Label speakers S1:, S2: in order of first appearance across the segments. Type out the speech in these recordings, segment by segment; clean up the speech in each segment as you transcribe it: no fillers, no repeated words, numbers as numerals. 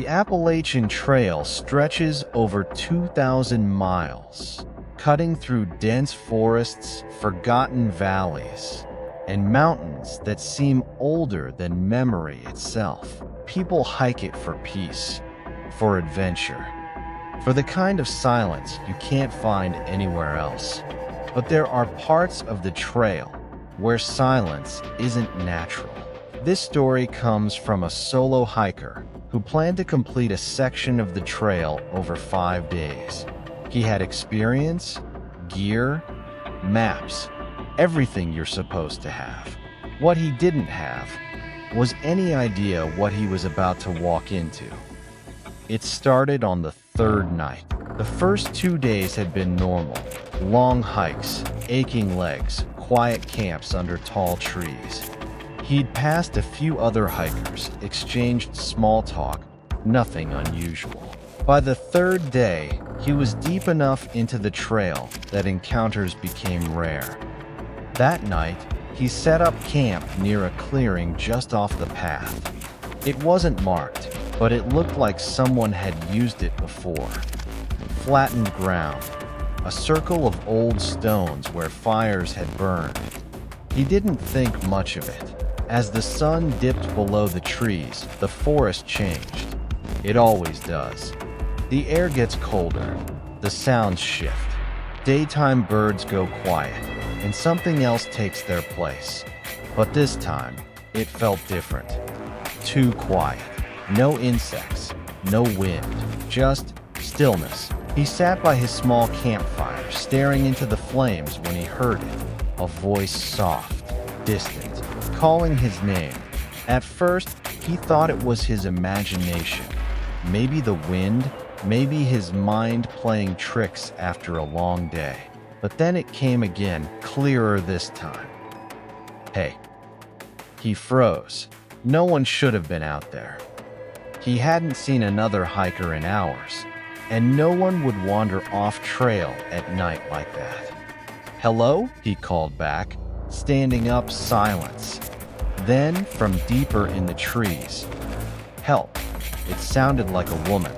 S1: The Appalachian Trail stretches over 2,000 miles, cutting through dense forests, forgotten valleys, and mountains that seem older than memory itself. People hike it for peace, for adventure, for the kind of silence you can't find anywhere else. But there are parts of the trail where silence isn't natural. This story comes from a solo hiker who planned to complete a section of the trail over 5 days. He had experience, gear, maps, everything you're supposed to have. What he didn't have was any idea what he was about to walk into. It started on the 3rd night. The first 2 days had been normal. Long hikes, aching legs, quiet camps under tall trees. He'd passed a few other hikers, exchanged small talk, nothing unusual. By the 3rd day, he was deep enough into the trail that encounters became rare. That night, he set up camp near a clearing just off the path. It wasn't marked, but it looked like someone had used it before. Flattened ground, a circle of old stones where fires had burned. He didn't think much of it. As the sun dipped below the trees, the forest changed. It always does. The air gets colder, the sounds shift. Daytime birds go quiet, and something else takes their place. But this time, it felt different. Too quiet. No insects, no wind, just stillness. He sat by his small campfire, staring into the flames when he heard it. A voice soft, distant, calling his name. At first, he thought it was his imagination. Maybe the wind, maybe his mind playing tricks after a long day. But then it came again, clearer this time. Hey. He froze. No one should have been out there. He hadn't seen another hiker in hours, and no one would wander off trail at night like that. Hello? He called back, standing up. Silence. Then, from deeper in the trees, help. It sounded like a woman.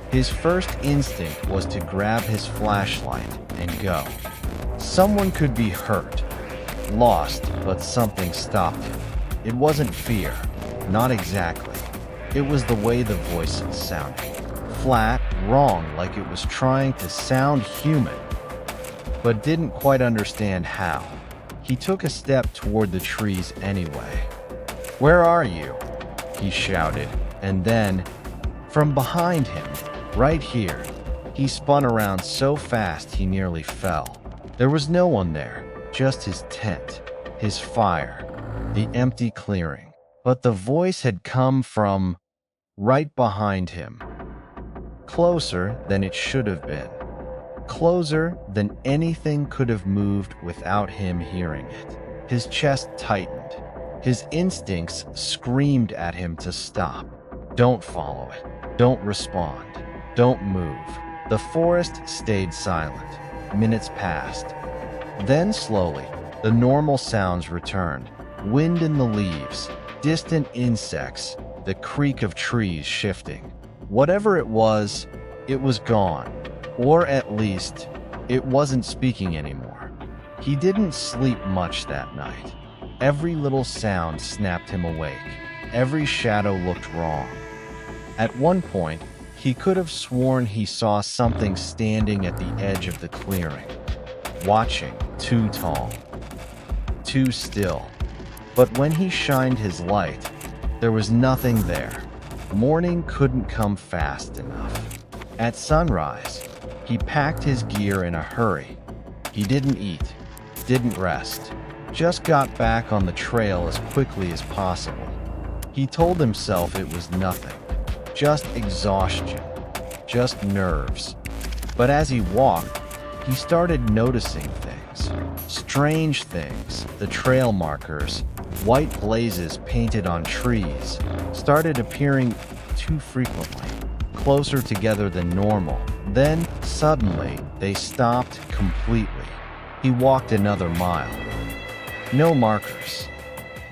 S1: His first instinct was to grab his flashlight and go. Someone could be hurt, lost, but something stopped him. It wasn't fear, not exactly. It was the way the voice sounded. Flat, wrong, like it was trying to sound human, but didn't quite understand how. He took a step toward the trees anyway. "Where are you?" he shouted, and then, from behind him, right here, he spun around so fast he nearly fell. There was no one there, just his tent, his fire, the empty clearing. But the voice had come from right behind him. Closer than it should have been. Closer than anything could have moved without him hearing it. His chest tightened. His instincts screamed at him to stop. Don't follow it. Don't respond. Don't move. The forest stayed silent. Minutes passed. Then slowly, the normal sounds returned. Wind in the leaves, distant insects, the creak of trees shifting. Whatever it was gone. Or at least, it wasn't speaking anymore. He didn't sleep much that night. Every little sound snapped him awake. Every shadow looked wrong. At one point, he could have sworn he saw something standing at the edge of the clearing. Watching, too tall, too still. But when he shined his light, there was nothing there. Morning couldn't come fast enough. At sunrise, he packed his gear in a hurry. He didn't eat, didn't rest, just got back on the trail as quickly as possible. He told himself it was nothing, just exhaustion, just nerves. But as he walked, he started noticing things, strange things. The trail markers, white blazes painted on trees, started appearing too frequently, closer together than normal. Then, suddenly, they stopped completely. He walked another mile. No markers.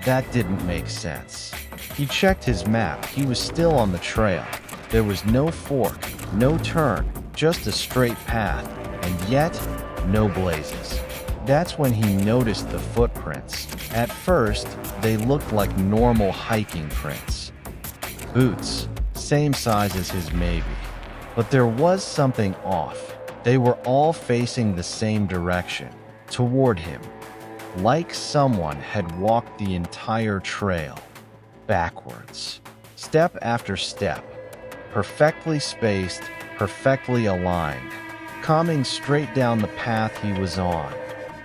S1: That didn't make sense. He checked his map. He was still on the trail. There was no fork, no turn, just a straight path, and yet no blazes. That's when he noticed the footprints. At first, they looked like normal hiking prints. Boots, same size as his maybe. But there was something off. They were all facing the same direction, toward him, like someone had walked the entire trail, backwards, step after step, perfectly spaced, perfectly aligned, coming straight down the path he was on.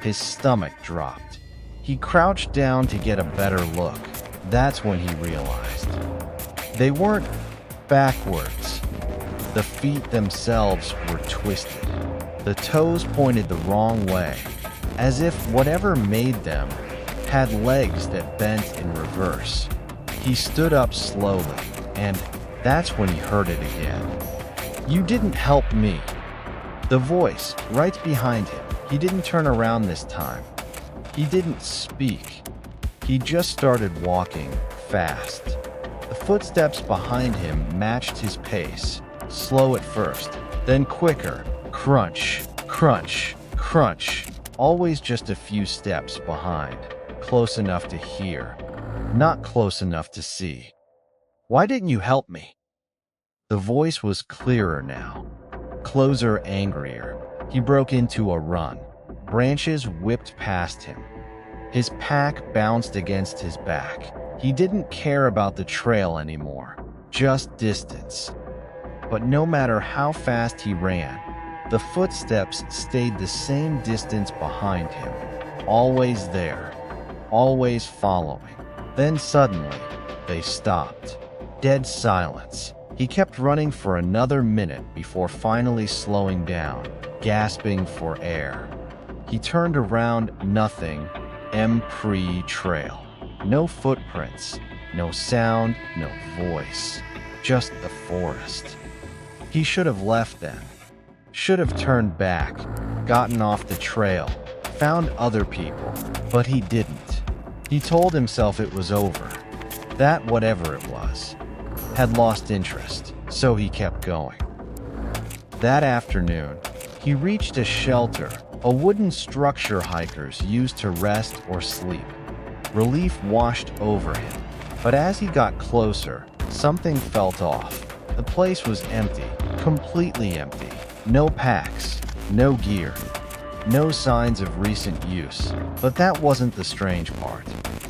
S1: His stomach dropped. He crouched down to get a better look. That's when he realized. They weren't backwards. The feet themselves were twisted. The toes pointed the wrong way, as if whatever made them had legs that bent in reverse. He stood up slowly, and that's when he heard it again. "You didn't help me." The voice, right behind him. He didn't turn around this time. He didn't speak. He just started walking, fast. The footsteps behind him matched his pace, slow at first, then quicker. Crunch, crunch, crunch. Always just a few steps behind, close enough to hear, not close enough to see. "Why didn't you help me?" The voice was clearer now, closer, angrier. He broke into a run. Branches whipped past him. His pack bounced against his back. He didn't care about the trail anymore, just distance. But no matter how fast he ran, the footsteps stayed the same distance behind him, always there, always following. Then suddenly, they stopped. Dead silence. He kept running for another minute before finally slowing down, gasping for air. He turned around, nothing. Appalachian Trail. No footprints, no sound, no voice. Just the forest. He should have left then. Should have turned back, gotten off the trail, found other people, but he didn't. He told himself it was over, that whatever it was, had lost interest, so he kept going. That afternoon, he reached a shelter, a wooden structure hikers used to rest or sleep. Relief washed over him, but as he got closer, something felt off. The place was empty, completely empty. No packs, no gear, no signs of recent use. But that wasn't the strange part.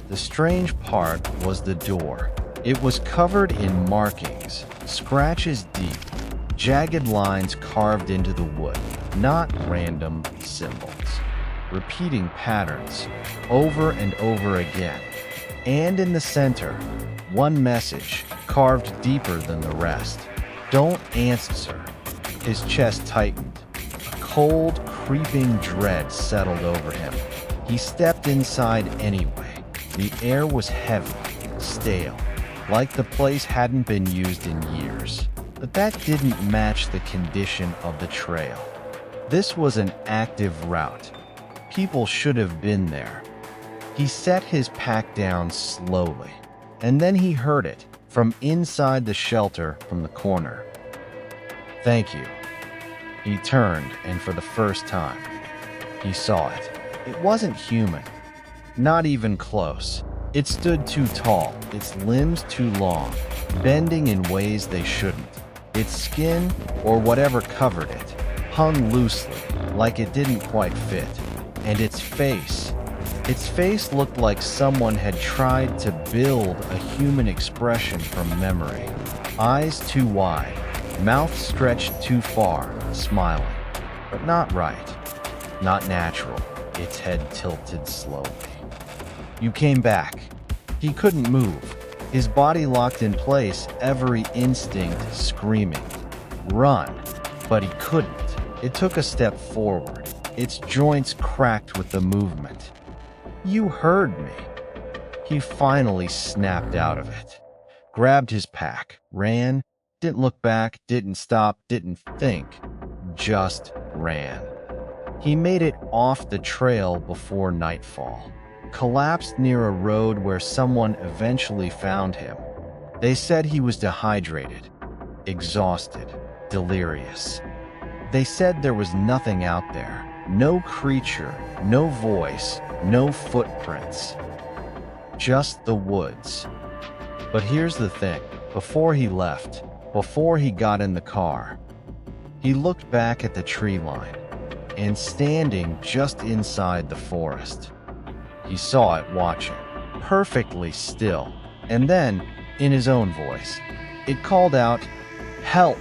S1: The strange part was the door. It was covered in markings, scratches deep, jagged lines carved into the wood, not random symbols. Repeating patterns, over and over again. And in the center, one message, carved deeper than the rest. "Don't answer." His chest tightened. A cold, creeping dread settled over him. He stepped inside anyway. The air was heavy, stale, like the place hadn't been used in years. But that didn't match the condition of the trail. This was an active route. People should have been there. He set his pack down slowly, and then he heard it from inside the shelter from the corner. "Thank you." He turned, and for the first time, he saw it. It wasn't human. Not even close. It stood too tall, its limbs too long, bending in ways they shouldn't. Its skin, or whatever covered it, hung loosely, like it didn't quite fit. And its face looked like someone had tried to build a human expression from memory. Eyes too wide, mouth stretched too far, smiling. But not right, not natural, its head tilted slowly. "You came back." He couldn't move. His body locked in place, every instinct screaming. Run, but he couldn't. It took a step forward. Its joints cracked with the movement. "You heard me." He finally snapped out of it. Grabbed his pack, ran, didn't look back, didn't stop, didn't think, just ran. He made it off the trail before nightfall. Collapsed near a road where someone eventually found him. They said he was dehydrated. exhausted, delirious. They said there was nothing out there, no creature, no voice, no footprints. Just the woods. But here's the thing, before he left, before he got in the car, he looked back at the tree line, and standing just inside the forest, he saw it watching, perfectly still, and then, in his own voice, it called out, "Help!"